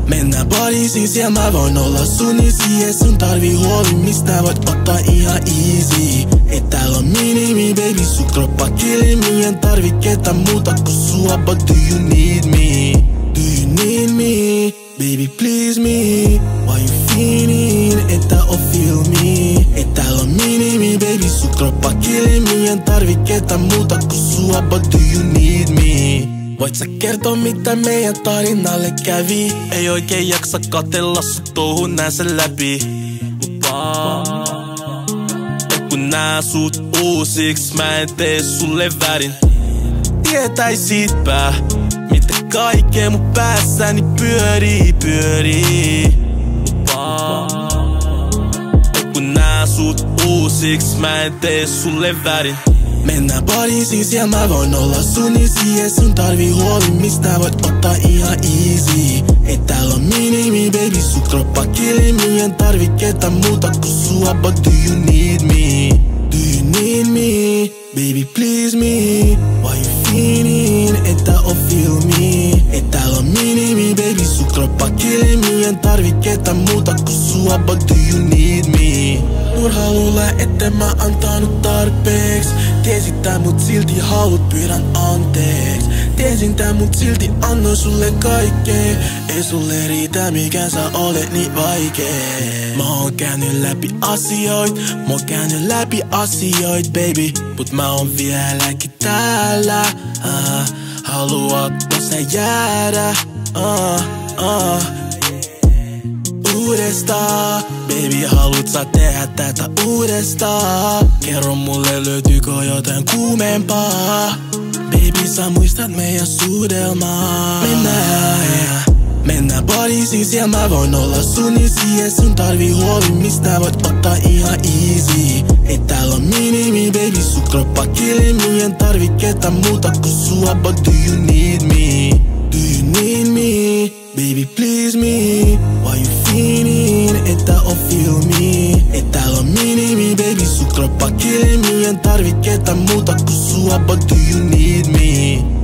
Mennään Pariisiin, siellä mä voin olla sun isi. Et sun tarvii huoli mistään, voit ottaa ihan easy. Et täällä on minimi, baby, sun kroppa killing me. En tarvi ketään muuta kuin sua, but do you need me? Do you need me? Baby, please me. Why you feeling? Et tää on feel me. Et täällä on minimi, baby, sun kroppa killing me. En tarvi ketään muuta kuin sua, but do you need me? Voit sä kertoa mitä meidän tarinalle kävi? Ei oikein jaksa katella sut touhun nää sen läpi. Ja kun nää sut uusiks mä en tee sulle väärin. Tietäisitpä mitä kaikkea mun päässäni pyörii. Ja kun nää sut uusiks mä en tee sulle väärin. Mennään Pariisiin, siellä mä voin olla sun isi. Et sun tarvii huoli mistään, voit ottaa ihan easy. Et täällä on minimi, baby, sun kroppa killing me. En tarvi ketään muuta kuin sua, but do you need me? Do you need me? Baby, please me. Why you feeling? Et tää on feel me. Et täällä on minimi, baby, sun kroppa killing me. En tarvi ketään muuta kuin sua, but do you need me? Turha luulee, etten mä antanut tarpeeks. Tiesit tää mut silti haluut, pyydän anteeks. Tiesin tää mut silti annoin sulle kaikkea. Ei sulle riitä mikään sä olet niin vaikee. Mä oon käynyt läpi asioit, baby. Mut mä oon vieläkin täällä. Haluatko sä jäädä? Uudestaan, baby, haluut sä tehdä tätä uudestaan? Kerro mulle, löytyykö jotain kuumempaa? Baby, sä muistat meidän suudelmaa. Mennään Pariisiin, siellä mä voin olla sun isi. Et sun tarvii huoli mistään, voit ottaa ihan easy. Et täällä on minimi, baby, sun kroppa killing me. En tarvi ketään muuta kuin sua, but do you need me? Do you need me? Baby, please me. Why you feeling? Et tää on feel me. Et täällä on minimi, baby, sun kroppa killing me. En tarvi ketään muuta kuin sua, but do you need me?